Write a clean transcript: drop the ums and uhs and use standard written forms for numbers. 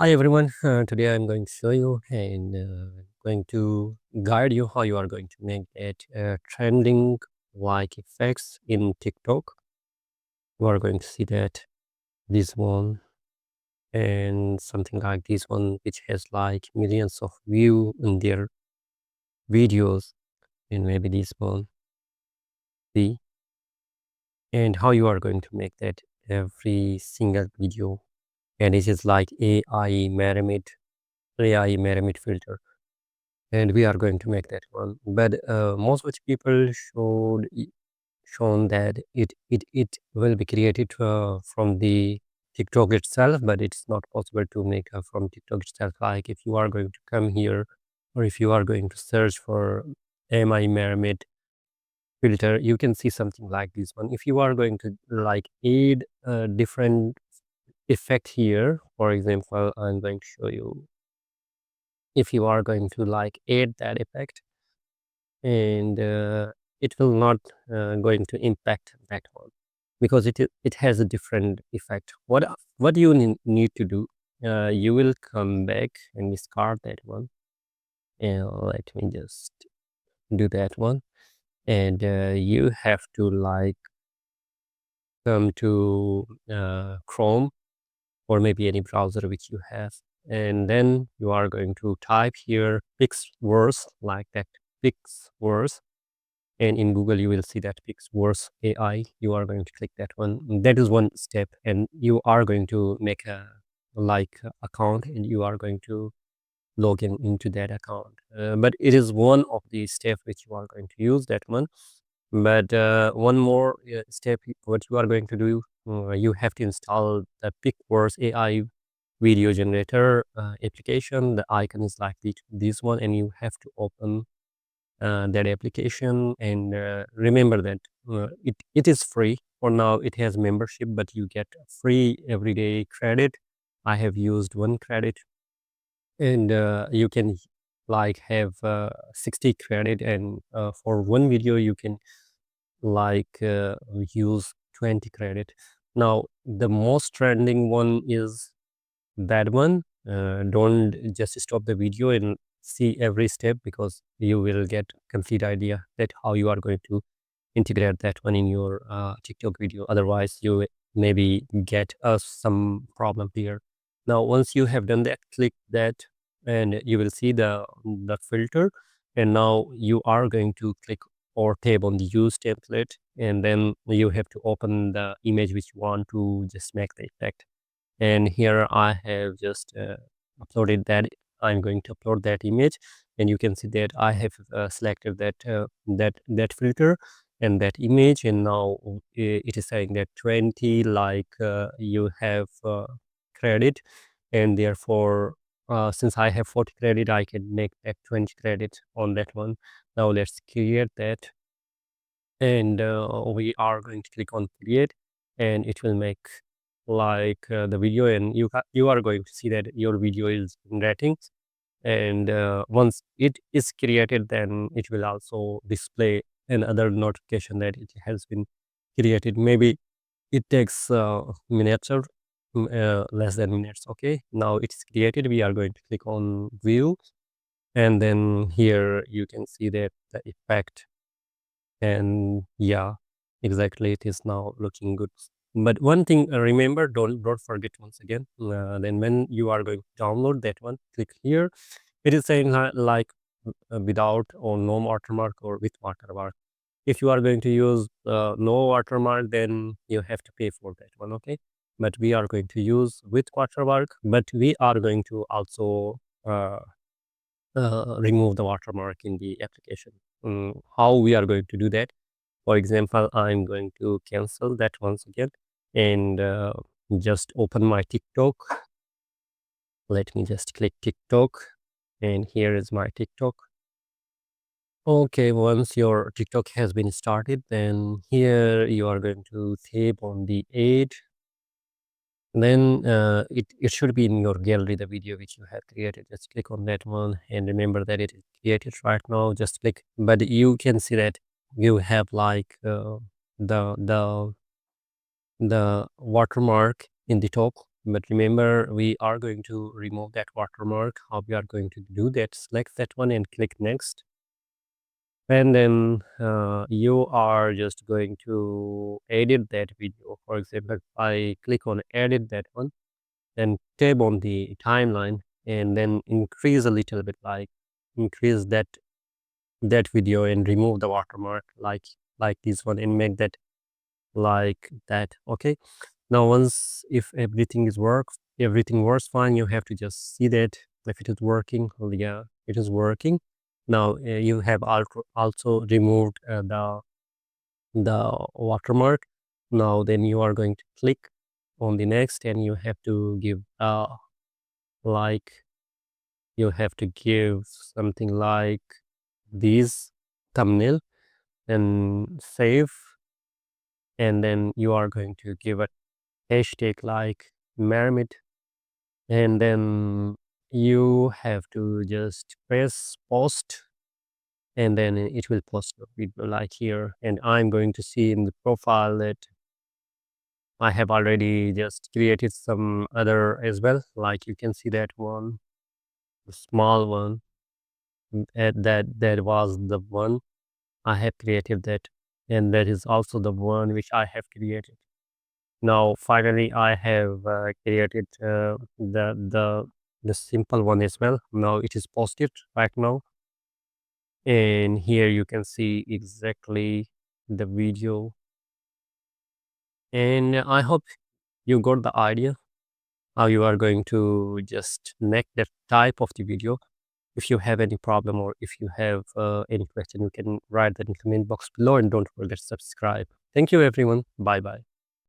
Hi everyone, today I'm going to show you and going to guide you how you are going to make that trending like effects in TikTok. You are going to see that this one and something like this one which has like millions of view in their videos, and maybe this one, see, and how you are going to make that every single video. And this is like AI Mermaid Filter, and we are going to make that one. But most of the people shown that it will be created from the TikTok itself, but it's not possible to make from TikTok itself. Like if you are going to come here, or if you are going to search for MI Mermaid Filter, you can see something like this one. If you are going to like add a different effect here, for example, I'm going to show you. If you are going to like add that effect, and it will not going to impact that one, because it has a different effect. What you need to do, you will come back and discard that one, and let me just do that one. And you have to like come to Chrome, or maybe any browser which you have, and then you are going to type here PixVerse, like that, PixVerse. And in Google, you will see that PixVerse AI. You are going to click that one. That is one step, and you are going to make a like account, and you are going to log in into that account. But it is one of the steps which you are going to use that one. But one more step, what you are going to do, you have to install the PixVerse AI video generator application. The icon is like this one, and you have to open that application. And remember that it is free for now. It has membership, but you get free everyday credit. I have used one credit, and you can like have 60 credit, and for one video you can like use 20 credit. Now the most trending one is that one. Don't just stop the video and see every step, because you will get complete idea that how you are going to integrate that one in your TikTok video. Otherwise you maybe get some problem here. Now once you have done that, click that, and you will see the filter. And now you are going to click or tab on the use template, and then you have to open the image which you want to just make the effect. And here I have just uploaded that. I'm going to upload that image, and you can see that I have selected that filter and that image. And now it is saying that 20 like you have credit, and therefore since I have 40 credit, I can make that 20 credit on that one. Now let's create that, and we are going to click on create, and it will make like the video, and you are going to see that your video is in ratings. And once it is created, then it will also display another notification that it has been created. Maybe it takes minutes or less than minutes. Okay, now it's created. We are going to click on view, and then here you can see that the effect. And yeah, exactly, it is now looking good. But one thing, remember, don't forget once again, then when you are going to download that one, click here. It is saying like without or no watermark or with watermark. If you are going to use no watermark, then you have to pay for that one. Okay, but we are going to use with watermark, but we are going to also remove the watermark in the application. How we are going to do that? For example, I'm going to cancel that once again, and just open my TikTok. Let me just click TikTok, and here is my TikTok. Okay, once your TikTok has been started, then here you are going to tap on the add. Then it should be in your gallery, the video which you have created. Just click on that one, and remember that it is created right now. Just click, but you can see that you have like the the watermark in the top. But remember, we are going to remove that watermark. How we are going to do that? Select that one and click next. And then you are just going to edit that video. For example, I click on edit that one, then tap on the timeline and then increase a little bit, like increase that video and remove the watermark like this one and make that like that. Okay, now once if everything works fine, you have to just see that if it is working. Well, yeah, it is working. Now you have also removed the watermark. Now then you are going to click on the next and you have to give like you have to give something like this thumbnail and save, and then you are going to give a hashtag like mermaid, and then you have to just press post and then it will post your video like here. And I'm going to see in the profile that I have already just created some other as well, like you can see that one, the small one. That was the one I have created that, and that is also the one which I have created. Now finally I have created the simple one as well. Now it is posted right now, and here you can see exactly the video, and I hope you got the idea how you are going to just make that type of the video. If you have any problem or if you have any question, you can write that in the comment box below, and don't forget to subscribe. Thank you everyone. Bye bye.